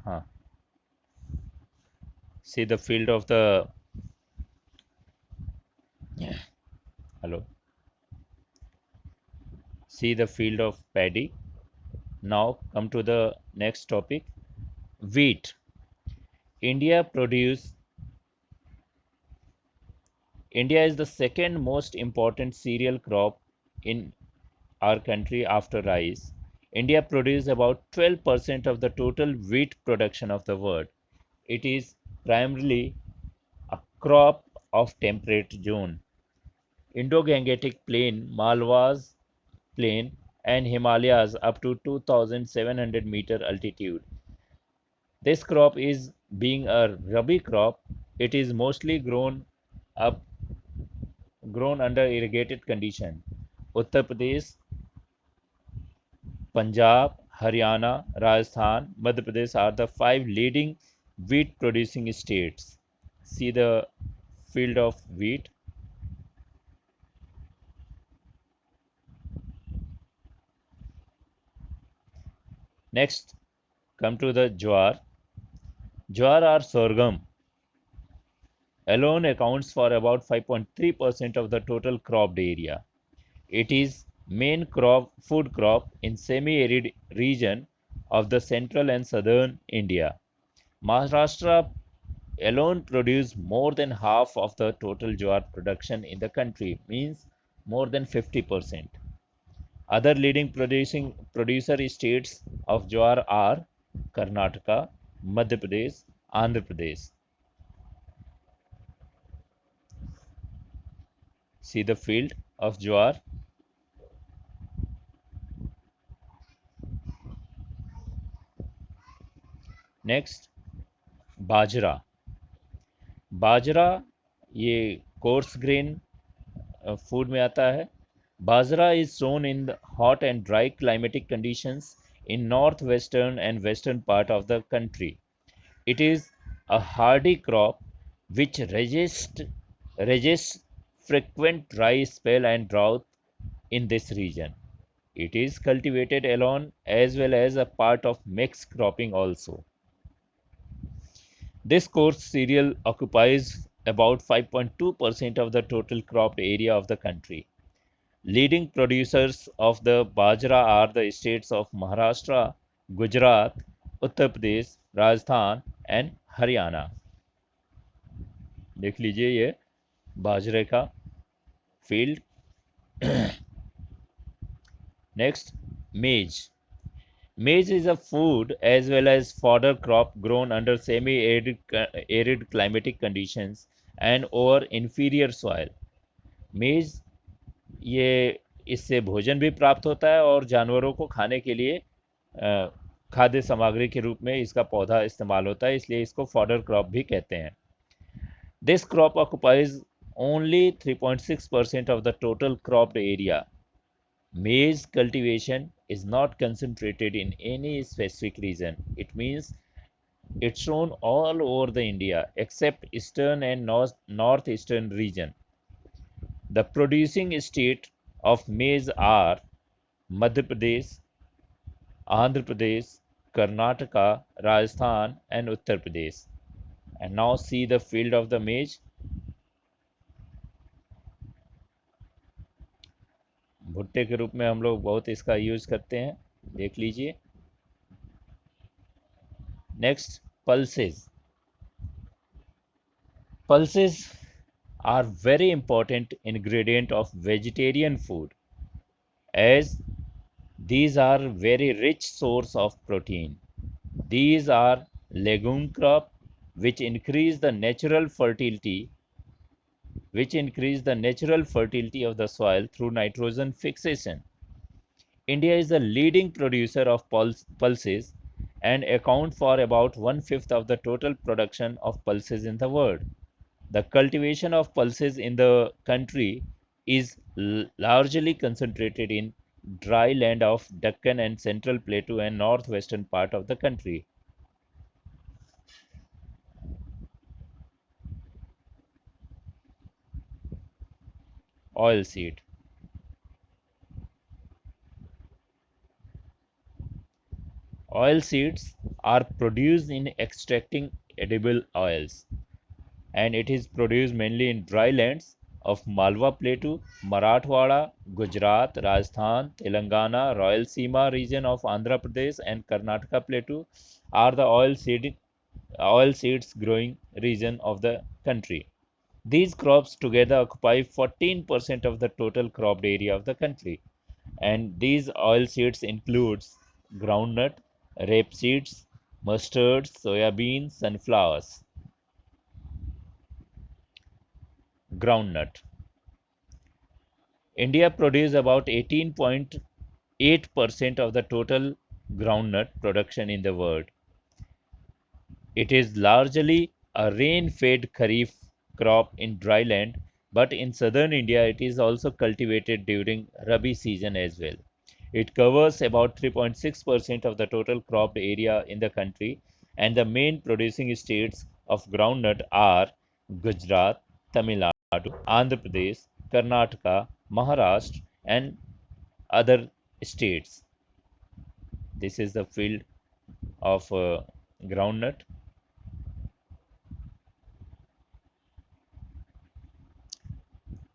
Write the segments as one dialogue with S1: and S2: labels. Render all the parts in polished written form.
S1: हाँ, see the field of the hello, see the field of paddy. Now come to the next topic, wheat. India produce India is the second most important cereal crop in our country after rice. India produces about 12% of the total wheat production of the world. It is primarily a crop of temperate zone. Indo-Gangetic Plain, Malwas Plain, and Himalayas up to 2,700-meter altitude. This crop is being a rabi crop. It is mostly up grown under irrigated condition. Uttar Pradesh, Punjab, Haryana, Rajasthan, Madhya Pradesh are the five leading wheat producing states. See the field of wheat. Next, come to the jowar. Jowar or sorghum alone accounts for about 5.3% of the total cropped area. It is main food crop in semi-arid region of the central and southern India. Maharashtra alone produce more than half of the total jowar production in the country, means more than 50%. Other leading producer states of jowar are Karnataka, Madhya Pradesh, Andhra Pradesh. See the field of jowar. Next, बाजरा. बाजरा ये coarse grain food में आता है. Bajra is sown in the hot and dry climatic conditions in northwestern and western part of the country. It is a hardy crop which resists frequent dry spell and drought in this region. It is cultivated alone as well as a part of mixed cropping also. This coarse cereal occupies about 5.2% of the total cropped area of the country. Leading producers of the bajra are the states of Maharashtra, Gujarat, Uttar Pradesh, Rajasthan and Haryana. देख लीजिए ये बाजरे का field. Next, maize. Maize is a food as well as fodder crop grown under semi-arid climatic conditions and over inferior soil. Maize ये इससे भोजन भी प्राप्त होता है और जानवरों को खाने के लिए खाद्य सामग्री के रूप में इसका पौधा इस्तेमाल होता है, इसलिए इसको फॉडर क्रॉप भी कहते हैं. This crop occupies only 3.6% of the total cropped area. Maize cultivation is not concentrated in any specific region. It means it's shown all over the India except eastern and northeastern region. The producing state of maize are Madhya Pradesh, Andhra Pradesh, Karnataka, Rajasthan, and Uttar Pradesh. And now see the field of the maize. भुट्टे के रूप में हम लोग बहुत इसका use करते हैं, देख लीजिए. Next, pulses. Pulses are very important ingredient of vegetarian food as these are very rich source of protein. These are legume crop which increase the natural fertility of the soil through nitrogen fixation. India is the leading producer of pulses and account for about one-fifth of the total production of pulses in the world. The cultivation of pulses in the country is largely concentrated in dry land of Deccan and Central Plateau and northwestern part of the country. Oilseed. Oilseeds are produced in extracting edible oils, and it is produced mainly in dry lands of Malwa Plateau, Marathwada, Gujarat, Rajasthan, Telangana, Rayalaseema region of Andhra Pradesh, and Karnataka Plateau are the oil seeds growing region of the country. These crops together occupy 14% of the total cropped area of the country, and these oil seeds includes groundnut, rapeseeds, mustards, soybeans, sunflowers. Groundnut. India produces about 18.8% of the total groundnut production in the world. It is largely a rain-fed kharif crop in dry land, but in southern India it is also cultivated during Rabi season as well. It covers about 3.6% of the total cropped area in the country, and the main producing states of groundnut are Gujarat, Tamil Nadu, Andhra Pradesh, Karnataka, Maharashtra, and other states. This is the field of groundnut.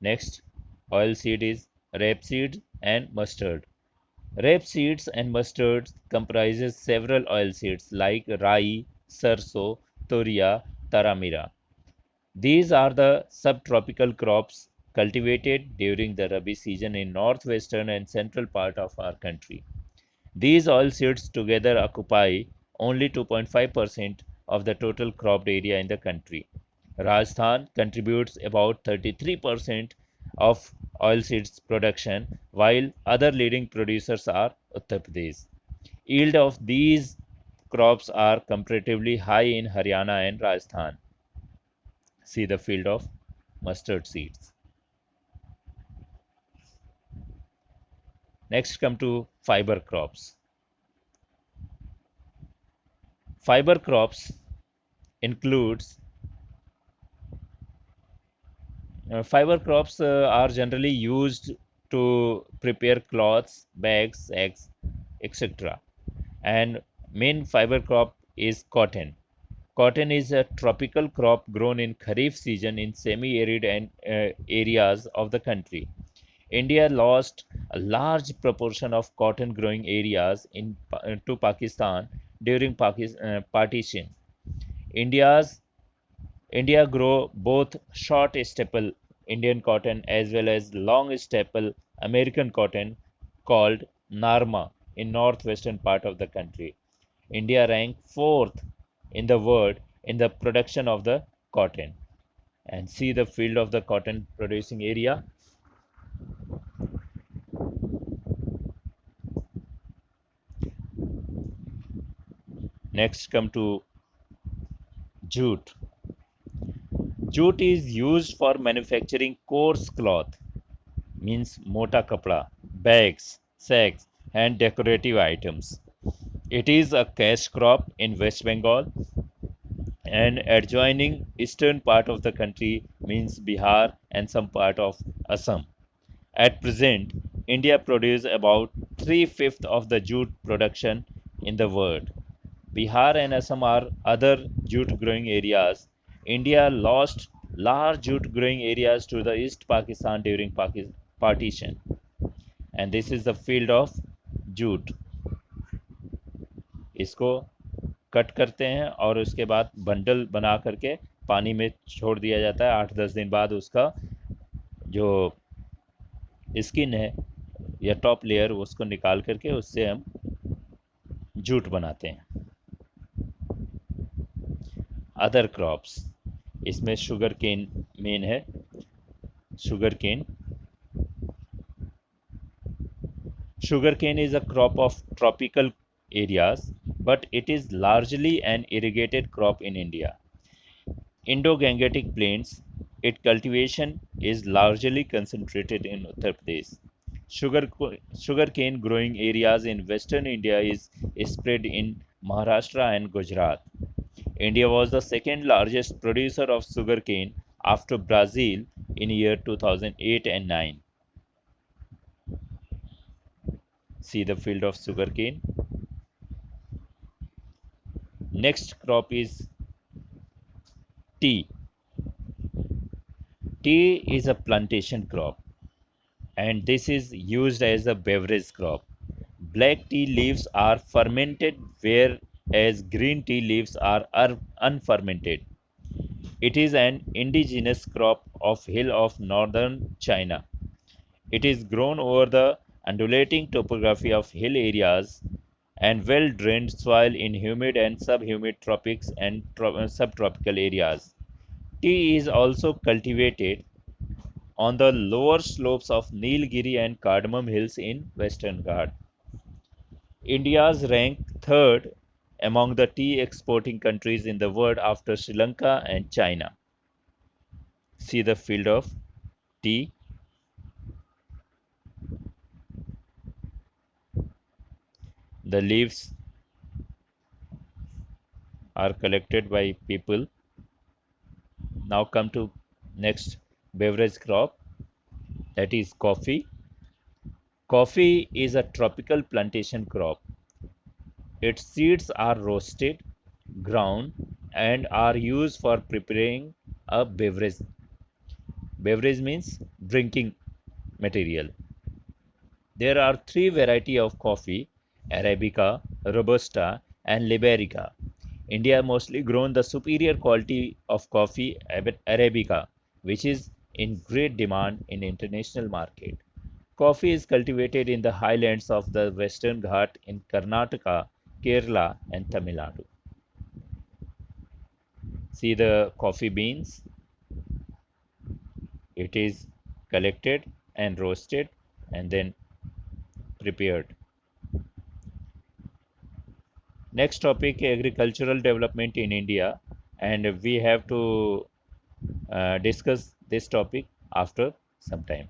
S1: Next, oilseed is rapeseed and mustard. Rapeseeds and mustards comprises several oilseeds like rai, sarso, toria, taramira. These are the subtropical crops cultivated during the Rabi season in northwestern and central part of our country. These oilseeds together occupy only 2.5% of the total cropped area in the country. Rajasthan contributes about 33% of oilseeds production, while other leading producers are Uttar Pradesh. Yield of these crops are comparatively high in Haryana and Rajasthan. See the field of mustard seeds. Next come to fiber crops. Fiber crops includes fiber crops are generally used to prepare cloths, bags, eggs, etc. And main fiber crop is cotton. Cotton is a tropical crop grown in Kharif season in semi-arid and areas of the country. India lost a large proportion of cotton growing areas to Pakistan during partition. India's India grow both short staple Indian cotton as well as long staple American cotton called Narma in northwestern part of the country. India ranked fourth in the world in the production of the cotton. And see the field of the cotton producing area. Next come to jute. Jute is used for manufacturing coarse cloth, means mota kapda, bags, sacks, and decorative items. It is a cash crop in West Bengal and adjoining eastern part of the country means Bihar and some part of Assam. At present, India produces about three-fifths of the jute production in the world. Bihar and Assam are other jute growing areas. India lost large jute growing areas to the East Pakistan during partition. And this is the field of jute. इसको cut करते हैं और उसके बाद bundle बना करके पानी में छोड़ दिया जाता है 8-10 दिन बाद उसका जो स्किन है या टॉप लेयर उसको निकाल करके उससे हम जूट बनाते हैं अदर क्रॉप्स इसमें शुगर केन मेन है sugar cane is a crop of tropical areas, but it is largely an irrigated crop in India. Indo-Gangetic plains, its cultivation is largely concentrated in Uttar Pradesh. Sugarcane growing areas in western India is spread in Maharashtra and Gujarat. India was the second largest producer of sugarcane after Brazil in year 2008 and 9. See the field of sugarcane. Next crop is tea. Tea is a plantation crop and this is used as a beverage crop. Black tea leaves are fermented whereas green tea leaves are unfermented. It is an indigenous crop of hill of northern China. It is grown over the undulating topography of hill areas and well-drained soil in humid and subhumid tropics and subtropical areas. Tea is also cultivated on the lower slopes of Nilgiri and Cardamom Hills in Western Ghats. India's rank third among the tea exporting countries in the world after Sri Lanka and China. See the field of tea. The leaves are collected by people. Now come to next beverage crop, that is coffee. Coffee is a tropical plantation crop. Its seeds are roasted, ground, and are used for preparing a beverage. Beverage means drinking material. There are three varieties of coffee: Arabica, Robusta, and Liberica. India mostly grown the superior quality of coffee Arabica, which is in great demand in international market. Coffee is cultivated in the highlands of the Western Ghat in Karnataka, Kerala, and Tamil Nadu. See the coffee beans. It is collected and roasted and then prepared. Next topic, agricultural development in India, and we have to discuss this topic after some time.